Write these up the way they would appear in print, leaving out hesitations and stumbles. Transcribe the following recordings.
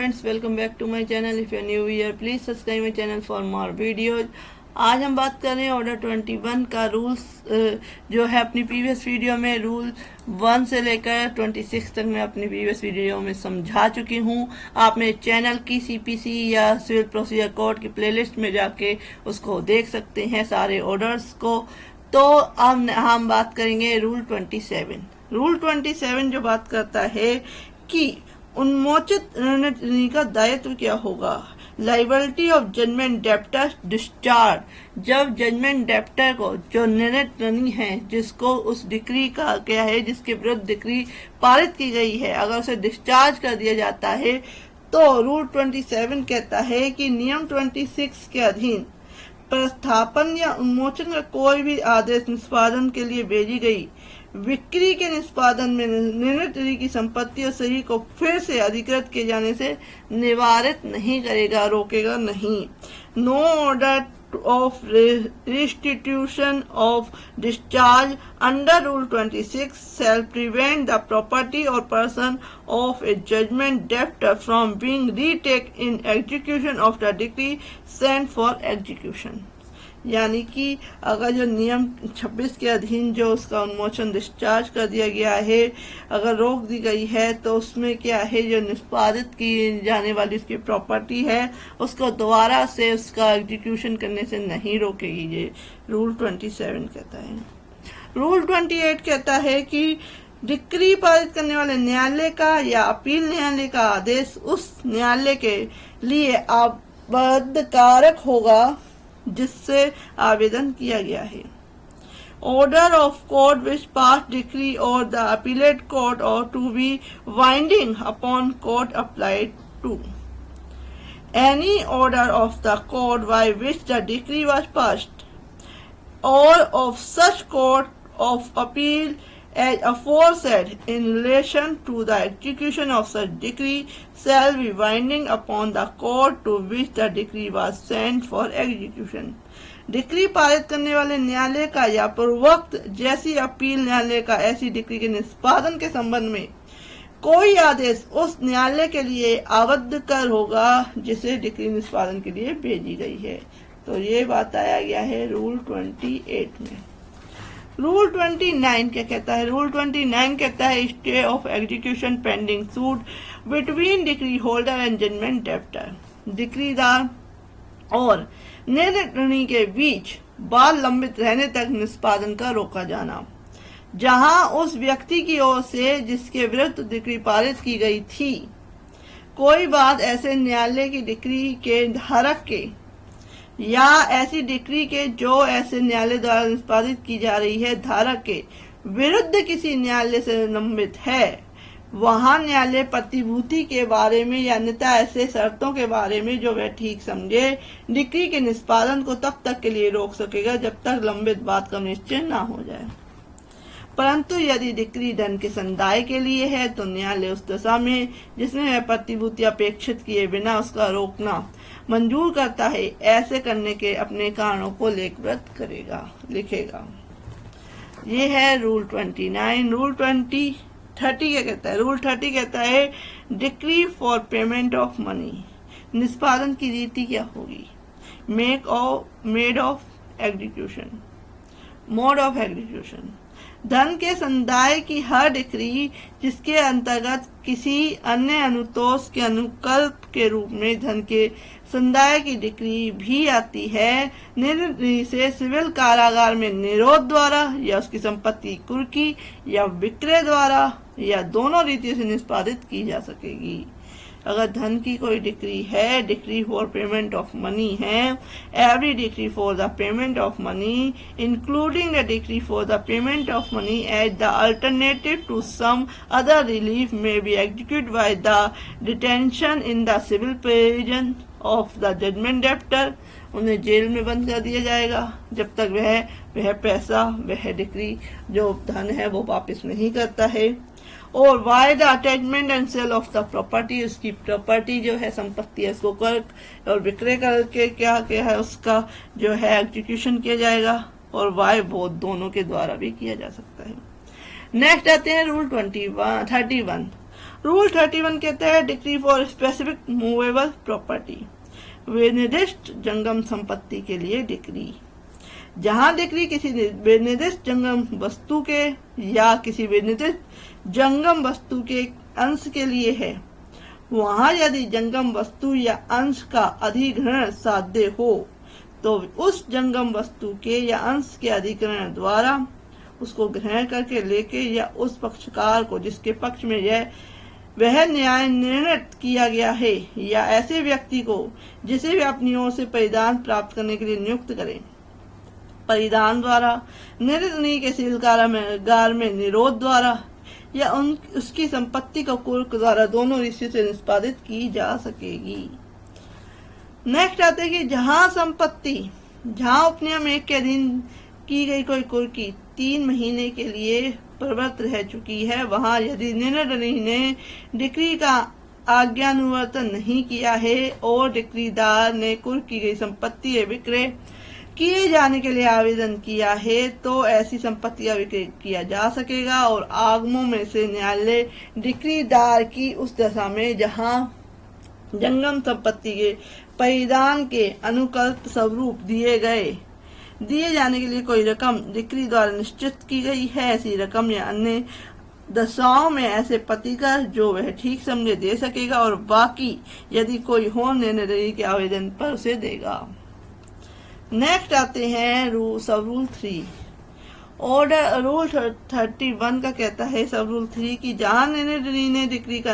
Friends, welcome back to my channel. If you are new here please subscribe my channel for more videos. आज हम बात कर रहे हैं ऑर्डर 21 का रूल्स जो है अपनी प्रीवियस वीडियो में रूल 1 से लेकर 26 तक मैं अपनी प्रीवियस वीडियो में समझा चुकी हूँ। आप मेरे चैनल की सीपीसी या सिविल प्रोसीजर कोड की प्लेलिस्ट में जाके उसको देख सकते हैं सारे ऑर्डर्स को। तो अब हम बात करेंगे रूल 27। रूल 27 जो बात करता है कि उन्मोचित ऋणी का दायित्व क्या होगा। Liability of judgment debtor discharge. जब जजमेंट डेप्टर को जो निर्णित ऋणी है जिसको उस डिक्री का क्या है जिसके विरुद्ध डिक्री पारित की गई है, अगर उसे डिस्चार्ज कर दिया जाता है तो रूल 27 कहता है कि नियम 26 के अधीन प्रस्थापन या उन्मोचन का कोई भी आदेश निष्पादन के लिए भेजी गई बिक्री के निष्पादन में निर्णित ऋणी की संपत्ति और सही को फिर से अधिकृत किए जाने से निवारित नहीं करेगा, रोकेगा नहीं। No order of restitution of discharge under Rule 26 shall prevent the property or person of a judgment debtor from being retaken in execution of the decree sent for execution। यानी कि अगर जो नियम 26 के अधीन जो उसका उन्मोचन डिस्चार्ज कर दिया गया है, अगर रोक दी गई है, तो उसमें क्या है जो निष्पादित की जाने वाली उसकी प्रॉपर्टी है उसको दोबारा से उसका एग्जीक्यूशन करने से नहीं रोकेगी। ये रूल 27 कहता है। रूल 28 कहता है कि डिक्री पारित करने वाले न्यायालय का या अपील न्यायालय का आदेश उस न्यायालय के लिए आपत्तिकारक होगा जिससे आवेदन किया गया है। Order of court which pass decree or the appellate court और to be binding upon court applied to any order of the court by which the decree was passed or of such court of appeal as aforesaid in relation to the execution of such decree shall be binding upon the court to which the decree was sent for execution। Decree पारित करने वाले न्यायालय का या पूर्वोक्त जैसी appeal न्यायालय का ऐसी डिक्री के निष्पादन के संबंध में कोई आदेश उस न्यायालय के लिए आबद्ध कर होगा जिसे डिक्री निष्पादन के लिए भेजी गई है। तो ये बात आया गया है रूल 28 में। रूल 29 क्या कहता है? रूल 29 कहता है stay of execution pending suit between decree holder and judgment debtor. डिक्रीदार और निर्णित ऋणी के बीच बाल लंबित रहने तक निष्पादन का रोका जाना। जहां उस व्यक्ति की ओर से जिसके विरुद्ध डिक्री पारित की गई थी कोई बात ऐसे न्यायालय की डिक्री के धारक के या ऐसी डिक्री के जो ऐसे न्यायालय द्वारा निष्पादित की जा रही है धारक के विरुद्ध किसी न्यायालय से लंबित है, वहां न्यायालय प्रतिभूति के बारे में या अन्यथा ऐसे शर्तों के बारे में जो वह ठीक समझे डिक्री के निष्पादन को तब तक के लिए रोक सकेगा जब तक लंबित बात का निश्चय न हो जाए। परंतु यदि डिक्री धन के संदाय के लिए है तो न्यायालय उस दशा में जिसमें वह प्रतिभूति अपेक्षित किए बिना उसका रोकना मंजूर करता है, ऐसे करने के अपने कारणों को लिखेगा। ये है रूल 29। रूल 30 क्या कहता है? रूल 30 कहता है decree for payment of money. निष्पादन की रीति क्या होगी? Mode of execution. धन के संदाय की हर डिक्री जिसके अंतर्गत किसी अन्य अनुतोष के अनुकल्प के रूप में धन के संदाय की डिक्री भी आती है, निर्णय से सिविल कारागार में निरोध द्वारा या उसकी संपत्ति कुर्की या विक्रय द्वारा या दोनों रीतियों से निष्पादित की जा सकेगी। अगर धन की कोई डिक्री है, decree for payment of money है, every decree for the payment of money including the decree for the payment of money as the alternative to some other relief may be execute by the detention in the civil prison of the judgment debtor. उन्हें जेल में बंद कर दिया जाएगा जब तक वह पैसा वह डिक्री जो धन है वो वापस नहीं करता है। और by the attachment and sale of the property, उसकी प्रॉपर्टी जो है संपत्ति है उसको कर और विक्रय करके क्या है उसका जो है एग्जीक्यूशन किया जाएगा। और वाई बोथ दोनों के द्वारा भी किया जा सकता है। नेक्स्ट आते हैं रूल 31। रूल 31 कहता है decree for specific movable property, विनिर्दिष्ट जंगम संपत्ति के लिए डिक्री। जहां डिक्री किसी विनिर्दिष्ट जंगम वस्तु के या किसी विनिर्दिष्ट जंगम वस्तु के अंश के लिए है, वहां यदि जंगम वस्तु या अंश का अधिग्रहण साध्य हो तो उस जंगम वस्तु के या अंश के अधिग्रहण द्वारा उसको ग्रहण करके लेके या उस पक्षकार को जिसके पक्ष में वह न्याय निर्णित किया गया है या ऐसे व्यक्ति को जिसे वे अपनी ओर से परिधान प्राप्त करने के लिए नियुक्त करें, परिधान द्वारा, निर्णय के सीलगार में निरोध द्वारा या उसकी संपत्ति को कुर्क द्वारा दोनों रीति से निष्पादित की जा सकेगी। नेक्स्ट आते हैं कि जहां उपनियम 1 के अधीन की गई कोई कुर्की 3 महीने के लिए प्रवृत्त रह चुकी है, वहां यदि निर्णय ने डिक्री का आज्ञानुवर्तन नहीं किया है और डिक्रीदार ने कुर्क की गई संपत्ति विक्रय किए जाने के लिए आवेदन किया है तो ऐसी संपत्ति का विक्रय किया जा सकेगा और आगमों में से न्यायालय डिक्रीदार की उस दशा में जहां जंगम संपत्ति के परिधान के अनुकल्प स्वरूप दिए जाने के लिए कोई रकम डिक्री द्वारा निश्चित की गई है, ऐसी रकम या अन्य दशाओं में ऐसे प्रतिकर जो वह ठीक समझे दे सकेगा और बाकी यदि कोई हो निर्णय के आवेदन पर उसे देगा। नेक्स्ट आते हैं सब रूल 3। ऑर्डर रूल 31 का कहता है सब रूल 3 की जहां निर्णय ने डिक्री का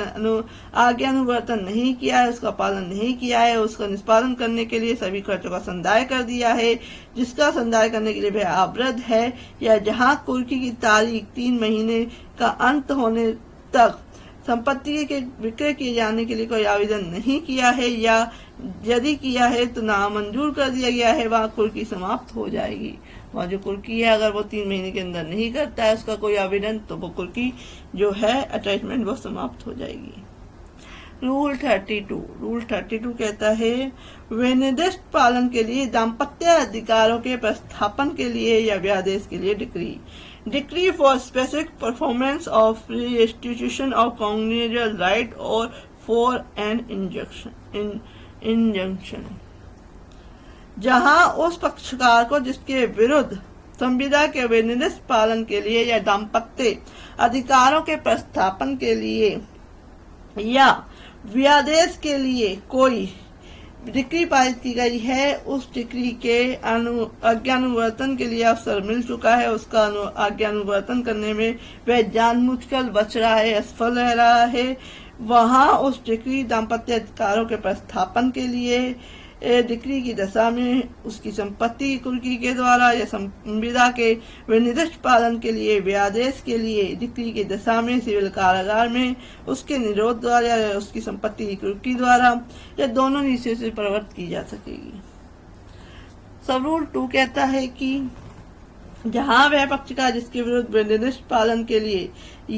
आज्ञानुवर्तन नहीं किया है, उसका पालन नहीं किया है, उसका निष्पादन करने के लिए सभी खर्चों का संदाय कर दिया है जिसका संदाय करने के लिए वह आबद्ध है, या जहां कुर्की की तारीख 3 महीने का अंत होने तक संपत्ति के विक्रय किए जाने के लिए कोई आवेदन नहीं किया है या यदि किया है तो नामंजूर कर दिया गया है, वह कुर्की समाप्त हो जाएगी। वह जो कुर्की है अगर वो 3 महीने के अंदर नहीं करता है उसका कोई आवेदन तो वो कुर्की जो है अटैचमेंट वो समाप्त हो जाएगी। रूल 32 कहता है विनिर्दिष्ट पालन के लिए दाम्पत्य अधिकारों के प्रस्थापन के लिए या व्यादेश के लिए decree for specific performance of restitution of conjugal right और फॉर एन इंजंक्शन, जहां उस पक्षकार को जिसके विरुद्ध संविदा के विनिर्दिष्ट पालन के लिए या दाम्पत्य अधिकारों के प्रस्थापन के लिए या व्यादेश के लिए कोई डिक्री पारित की गई है, उस डिक्री के आज्ञानुवर्तन के लिए अवसर मिल चुका है, उसका आज्ञानुवर्तन करने में वह जानबूझकर बच रहा है, असफल रह रहा है, वहां उस डिक्री दाम्पत्य अधिकारों के प्रस्थापन के लिए डिक्री की दशा में उसकी संपत्ति कुर्की के द्वारा या संविदा के विनिर्दिष्ट पालन के लिए व्यादेश के लिए डिक्री की दशा में सिविल कारागार में उसके निरोध द्वारा या उसकी संपत्ति कुर्की द्वारा या दोनों नीतियों से प्रवृत्त की जा सकेगी। सब रूल 2 कहता है कि जहां वह पक्षकार जिसके विरुद्ध विनिर्दिष्ट पालन के लिए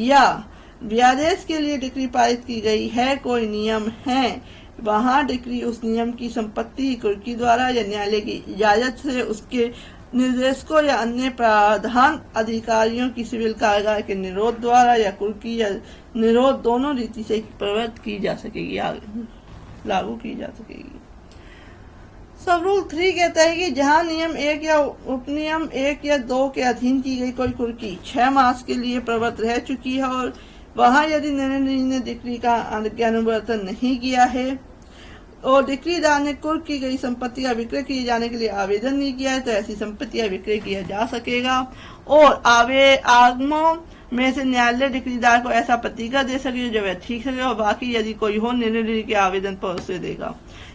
या व्यादेश के लिए डिक्री पारित की गई है कोई नियम है, वहां डिक्री उस नियम की संपत्ति कुर्की द्वारा या न्यायालय की इजाजत से उसके निर्देशकों या अन्य प्रावधान अधिकारियों की सिविल कारागार के निरोध द्वारा या कुर्की या निरोध दोनों रीति से प्रवृत्त की जा सकेगी, लागू की जा सकेगी। सब रूल 3 कहता है कि जहां नियम 1 या उपनियम 1 या 2 के अधीन की गई कोई कुर्की 6 मास के लिए प्रवृत्त रह चुकी है और वहां यदि निर्णय ने डिक्री का आज्ञानुवर्तन नहीं किया है और डिक्रीदार ने कुर्क की गई संपत्ति का विक्रय किए जाने के लिए आवेदन नहीं किया है तो ऐसी संपत्ति का विक्रय किया जा सकेगा और आगमों में से न्यायालय डिक्रीदार को ऐसा प्रतिज्ञा दे सके जो वह ठीक सके और बाकी यदि कोई हो निर्णय के आवेदन पर उसे देगा।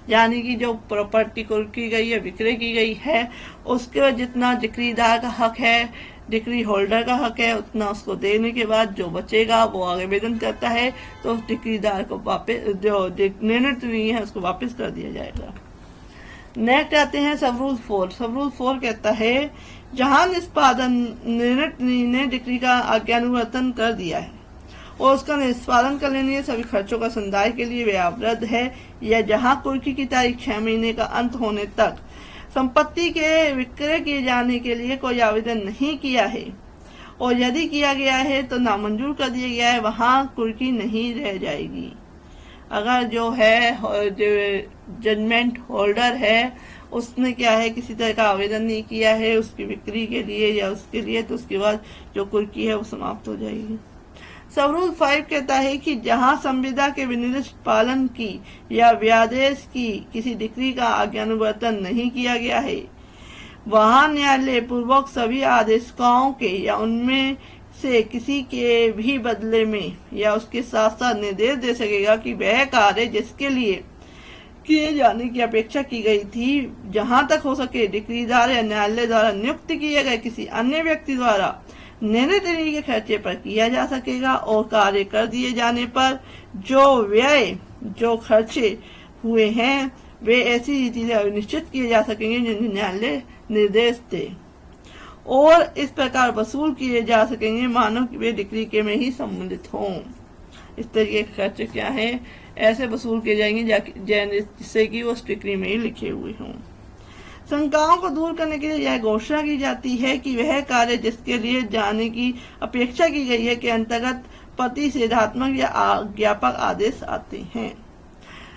यानी कि जो प्रॉपर्टी कुर्क की गई है विक्रय की गई है उसके जितना डिक्रीदार का हक है डिक्री होल्डर का हक है उतना उसको देने के बाद जो बचेगा वो आवेदन करता है तो उस डिक्रीदार को वापस जो निर्णित हुई है उसको वापस कर दिया जाएगा। नेक्स्ट आते हैं सब रूल 4। सब रूल 4 कहता है जहां निष्पादन निर्णित ने डिक्री का आज्ञानुवर्तन कर दिया है और उसका निष्पादन करने के लिए सभी खर्चों का संदाय के लिए वे आबद्ध है या जहां कुर्की की तारीख 6 महीने का अंत होने तक संपत्ति के विक्रय किए जाने के लिए कोई आवेदन नहीं किया है और यदि किया गया है तो नामंजूर कर दिया गया है, वहां कुर्की नहीं रह जाएगी। अगर जो है जो जजमेंट होल्डर है उसने क्या है किसी तरह का आवेदन नहीं किया है उसकी बिक्री के लिए या उसके लिए, तो उसके बाद जो कुर्की है वो समाप्त हो जाएगी। सब रूल 5 कहता है कि जहां संविदा के विनिर्दिष्ट पालन की या व्यादेश की किसी डिक्री का आज्ञानुवर्तन नहीं किया गया है, वहां न्यायालय पूर्वक सभी आदेशकों के या उनमें से किसी के भी बदले में या उसके साथ साथ निर्देश दे सकेगा कि वह कार्य जिसके लिए किए जाने की अपेक्षा की गई थी, जहां तक हो सके डिक्रीदार या न्यायालय द्वारा नियुक्त किए गए किसी अन्य व्यक्ति द्वारा निर्णय देने के खर्चे पर किया जा सकेगा, और कार्य कर दिए जाने पर जो खर्चे हुए हैं वे ऐसी रीति से निश्चित किए जा सकेंगे जिन्हें न्यायालय निर्देश दे, और इस प्रकार वसूल किए जा सकेंगे मानो कि वे डिक्री के में ही सम्मिलित हों। इस तरीके के खर्चे क्या है ऐसे वसूल किए जाएंगे जिससे कि वो डिक्री में ही लिखे हुए हों। शंकाओं को दूर करने के लिए यह घोषणा की जाती है कि वह कार्य जिसके लिए जाने की अपेक्षा की गई है के अंतर्गत प्रतिषेधात्मक या ज्ञापक आदेश आते हैं।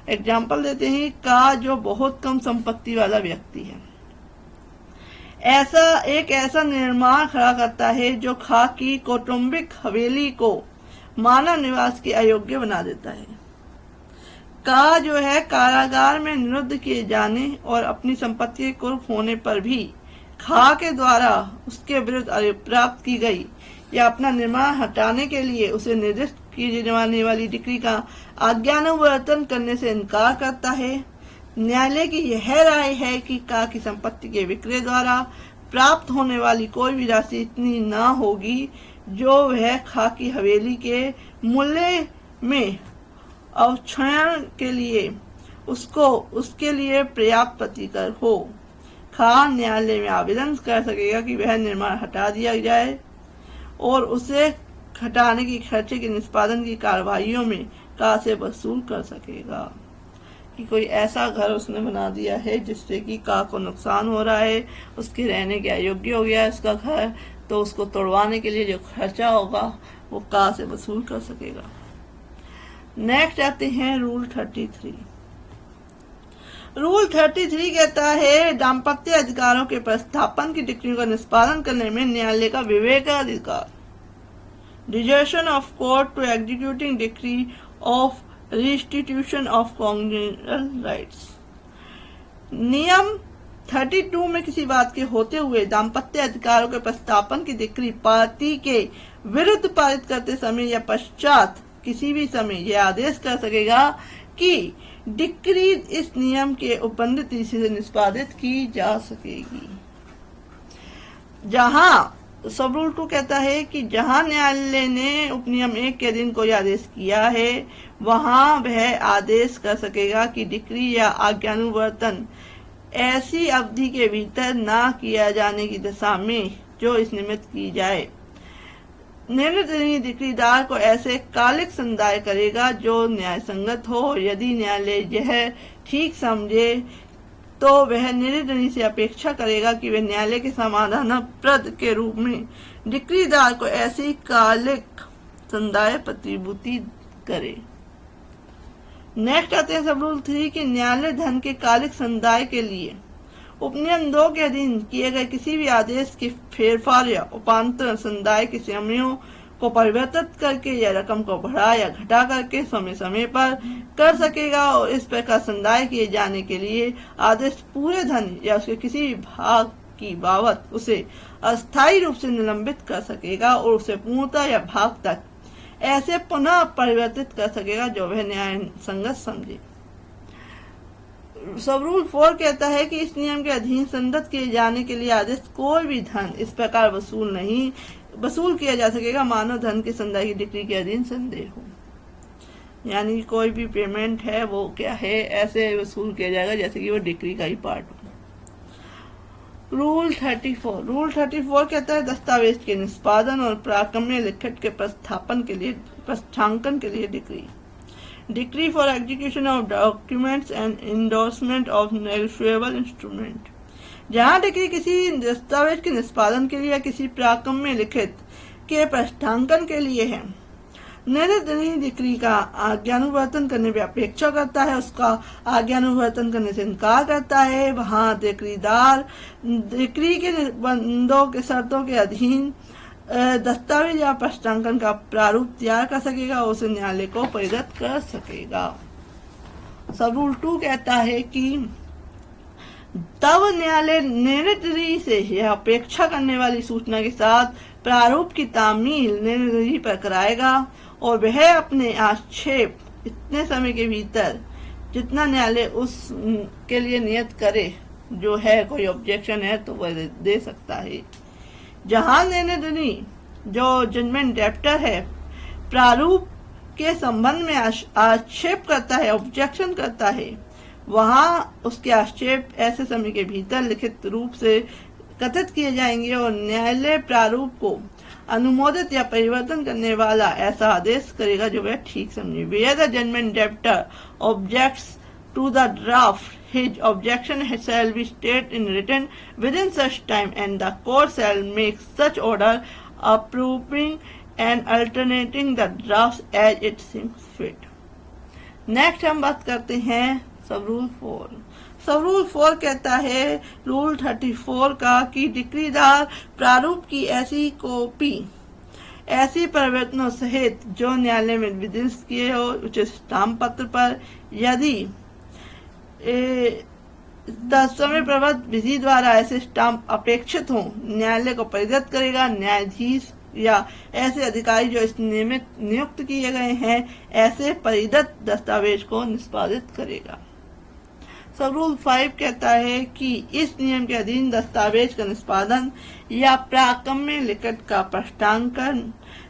एग्जाम्पल देते हैं का जो बहुत कम संपत्ति वाला व्यक्ति है ऐसा निर्माण खड़ा करता है जो खा की कौटुंबिक हवेली को मानव निवास के अयोग्य बना देता है। का जो है कारागार में निरुद्ध किए जाने और अपनी संपत्ति के कुर्क होने पर भी खा के द्वारा उसके विरुद्ध प्राप्त की गई या अपना निर्माण हटाने के लिए उसे निर्दिष्ट की जाने वाली डिक्री का आज्ञानुवर्तन करने से इनकार करता है। न्यायालय की यह राय है कि का की संपत्ति के विक्रय द्वारा प्राप्त होने वाली कोई भी राशि इतनी न होगी जो वह खा की हवेली के मूल्य में अवक्षयन के लिए उसके लिए पर्याप्त प्रतिकर हो। खा न्यायालय में आवेदन कर सकेगा कि वह निर्माण हटा दिया जाए और उसे हटाने की खर्चे के निष्पादन की कार्रवाइयों में का से वसूल कर सकेगा। कि कोई ऐसा घर उसने बना दिया है जिससे कि का को नुकसान हो रहा है, उसके रहने के अयोग्य हो गया है उसका घर, तो उसको तोड़वाने के लिए जो खर्चा होगा वो का से वसूल कर सकेगा। नेक्स्ट आते हैं रूल 33। रूल 33 कहता है दाम्पत्य अधिकारों के प्रस्थापन की डिक्री का निष्पादन करने में न्यायालय का विवेकाधिकार। Discretion of court to executing decree of restitution of conjugal rights. नियम 32 में किसी बात के होते हुए दाम्पत्य अधिकारों के प्रस्थापन की डिक्री पार्टी के विरुद्ध पारित करते समय या पश्चात किसी भी समय यह आदेश कर सकेगा कि डिक्री इस नियम के उपबंधित रीति से निष्पादित की जा सकेगी। जहां सब रूल 2 कहता है कि जहां न्यायालय ने उपनियम 1 के अधीन कोई आदेश किया है वहां वह आदेश कर सकेगा कि डिक्री या आज्ञानुवर्तन ऐसी अवधि के भीतर ना किया जाने की दशा में जो इस निमित्त की जाए। निर्णय डिक्रीदार को ऐसे कालिक संदाय करेगा जो न्याय संगत हो। यदि न्यायालय यह ठीक समझे तो वह निर्णय से अपेक्षा करेगा कि वह न्यायालय के समाधान प्रद के रूप में डिक्रीदार को ऐसी कालिक संदाय प्रतिभूति करे। नेक्स्ट आते हैं सब रूल 3 कि न्यायालय धन के कालिक संदाय के लिए उपनियम 2 के अधीन किए गए किसी भी आदेश के फेरफार या उपांतर संदाय के समयों को परिवर्तित करके या रकम को बढ़ा या घटा करके समय समय पर कर सकेगा, और इस प्रकार संदाय किए जाने के लिए आदेश पूरे धन या उसके किसी भी भाग की बाबत उसे अस्थायी रूप से निलंबित कर सकेगा और उसे पूर्णतः या भाग तक ऐसे पुनः परिवर्तित कर सकेगा जो वह न्याय संगत समझे। सब रूल 4 कहता है कि इस नियम के अधीन संदत किए जाने के लिए आदेश कोई भी धन इस प्रकार वसूल किया जा सकेगा मानव धन के संदाय की डिक्री के अधीन संदेह हो। यानी कोई भी पेमेंट है वो क्या है ऐसे वसूल किया जाएगा जैसे कि वो डिक्री का ही पार्ट हो। रूल 34 कहता है दस्तावेज के निष्पादन और प्राकम्य लिखित के प्रस्थांकन के लिए decree for execution of documents and endorsement of negotiable instrument. जहां डिक्री किसी दस्तावेज के निष्पादन के लिए या किसी प्राकम्य लिखित के प्रश्नांकन के लिए है। निर्णय डिक्री का आज्ञानुवर्तन करने पर अपेक्षा करता है, उसका आज्ञानुवर्तन करने से इनकार करता है, वहां डिक्रीदार डिक्री के निर्बंधों के शर्तों के अधीन दस्तावेज या प्रश्नांकन का प्रारूप तैयार कर सकेगा, उसे न्यायालय को प्रेरित कर सकेगा। सब रूल 2 कहता है कि तब न्यायालय निर्णय से यह अपेक्षा करने वाली सूचना के साथ प्रारूप की तामील निर्णय पर कराएगा और वह अपने आक्षेप इतने समय के भीतर जितना न्यायालय उस के लिए नियत करे, जो है कोई ऑब्जेक्शन है तो वह दे सकता है। जहां निर्णय जो जजमेंट डेप्टर है प्रारूप के संबंध में आक्षेप करता है, ऑब्जेक्शन करता है, वहां उसके आक्षेप ऐसे समय के भीतर लिखित रूप से कथित किए जाएंगे और न्यायालय प्रारूप को अनुमोदित या परिवर्तन करने वाला ऐसा आदेश करेगा जो वह ठीक समझे। Where the judgment debtor objects to the draft, his objection shall be stated in written within such time, and the court shall make such order approving and alternating the drafts as it seems fit. Next हम बात करते हैं सब rule 4। सब rule 4 कहता है rule 34 का कि डिक्रीदार प्रारूप की ऐसी कॉपी ऐसी परिवर्तनों सहित जो न्यायालय में विधिस्त किए हो उचित स्टाम्प पत्र पर, यदि समय प्रबद्ध विधि द्वारा ऐसे स्टाम्प अपेक्षित हो, न्यायालय को प्रेरित करेगा। न्यायाधीश या ऐसे अधिकारी जो इस नियुक्त किए गए हैं ऐसे परिदत दस्तावेज को निष्पादित करेगा। सब रूल 5 कहता है कि इस नियम के अधीन दस्तावेज का निष्पादन या प्राकम्य लिखित का प्रश्नांकन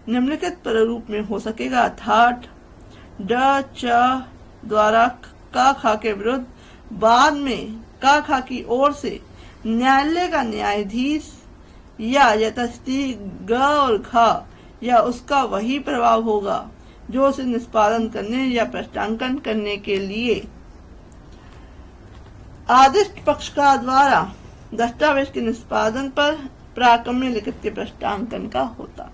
निम्नलिखित प्रारूप में हो सकेगा, अर्थात ड च द्वारा क ख के विरुद्ध, बाद में क ख की ओर से न्यायालय का न्यायाधीश या यथास्थिति ग और घ या उसका वही प्रभाव होगा जो उसे निष्पादन करने या प्रश्नांकन करने के लिए आदिष्ट पक्षकार द्वारा दस्तावेज के निष्पादन पर प्राकम्य लिखित के प्रश्नांकन का होता।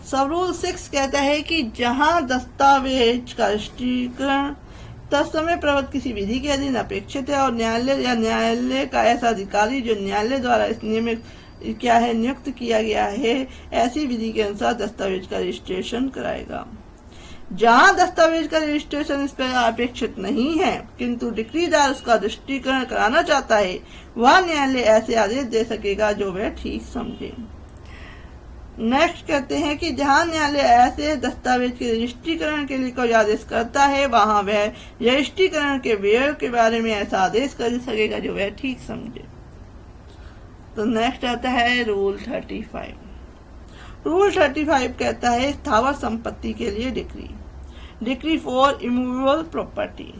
सब रूल 6 कहता है कि जहां दस्तावेज का राष्ट्रीयकरण तत्समय प्रबद्ध किसी विधि के अधीन अपेक्षित है और न्यायालय या न्यायालय का ऐसा अधिकारी जो न्यायालय द्वारा इस नियम क्या है नियुक्त किया गया है ऐसी विधि के अनुसार दस्तावेज का रजिस्ट्रेशन कराएगा। जहां दस्तावेज का रजिस्ट्रेशन इस पर अपेक्षित नहीं है किंतु डिक्रीदार उसका दृष्टिकरण कराना चाहता है, वह न्यायालय ऐसे आदेश दे सकेगा जो वह ठीक समझे। नेक्स्ट कहते हैं कि जहां न्यायालय ऐसे दस्तावेज के रजिस्ट्रीकरण के लिए कोई आदेश करता है, वहां वह रजिस्ट्रीकरण के व्यय के बारे में ऐसा आदेश कर सकेगा जो वह ठीक समझे। तो नेक्स्ट आता है रूल 35। रूल 35 कहता है स्थावर संपत्ति के लिए डिक्री फॉर इमूवेबल प्रॉपर्टी।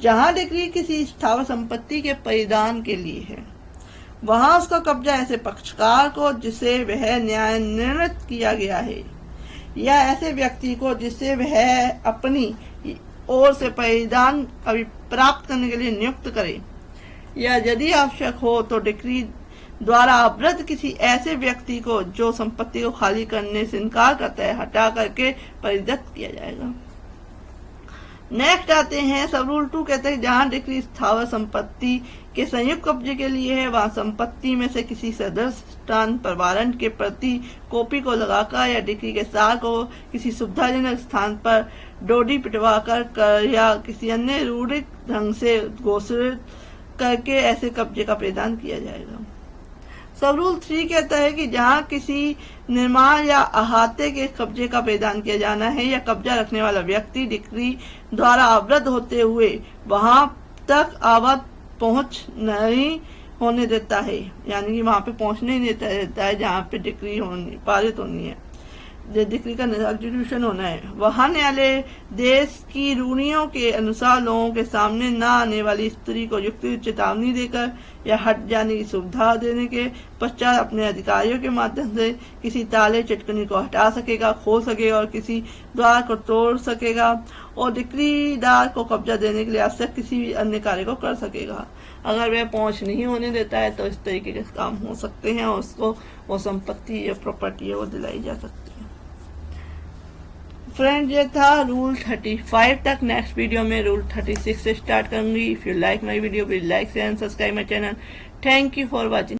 जहां डिक्री किसी स्थावर संपत्ति के परिधान के लिए है, वहां उसका कब्जा ऐसे पक्षकार को जिसे वह न्याय निर्णित किया गया है या ऐसे व्यक्ति को जिसे वह अपनी ओर से परिधान प्राप्त करने के लिए नियुक्त करे, या यदि आवश्यक हो तो डिक्री द्वारा अवरुद्ध किसी ऐसे व्यक्ति को जो संपत्ति को खाली करने से इनकार करता है हटा करके परिदत्त किया जाएगा। नेक्स्ट आते हैं सब रूल 2 कहते हैं जहां डिक्री स्थावर संपत्ति के संयुक्त कब्जे के लिए है, वहां संपत्ति में से किसी सदस्य स्थान पर वारंट के प्रति कॉपी को लगाकर या डिक्री के सार को किसी सुविधाजनक स्थान पर डोडी पिटवाकर या किसी अन्य रूढ़िक ढंग से घोषित करके ऐसे कब्जे का प्रदान किया जाएगा। सब रूल 3 कहता है कि जहां किसी निर्माण या अहाते के कब्जे का प्रदान किया जाना है या कब्जा रखने वाला व्यक्ति डिक्री द्वारा अवरुद्ध होते हुए वहां तक आवत पहुंच नहीं होने देता है, यानी कि वहां पे पहुंचने नहीं देता है जहां पे डिक्री पारित होनी है। डिक्री का एग्जीक्यूशन होना है। वहाँ न्यायालय देश की रूढ़ियों के अनुसार लोगों के सामने न आने वाली स्त्री को युक्त चेतावनी देकर या हट जाने की सुविधा देने के पश्चात अपने अधिकारियों के माध्यम से किसी ताले चटकनी को हटा सकेगा, खोल सकेगा और किसी द्वार को तोड़ सकेगा और डिक्रीदार को कब्जा देने के लिए आवश्यक किसी भी अन्य कार्य को कर सकेगा। अगर वह पहुंच नहीं होने देता है तो इस तरीके के काम हो सकते हैं और उसको वो संपत्ति या प्रॉपर्टी है वो दिलाई जा सकती है। फ्रेंड, ये था रूल 35 तक। नेक्स्ट वीडियो में रूल 36 से स्टार्ट करूंगी। If you like my video please like share and subscribe my channel. Thank you for watching.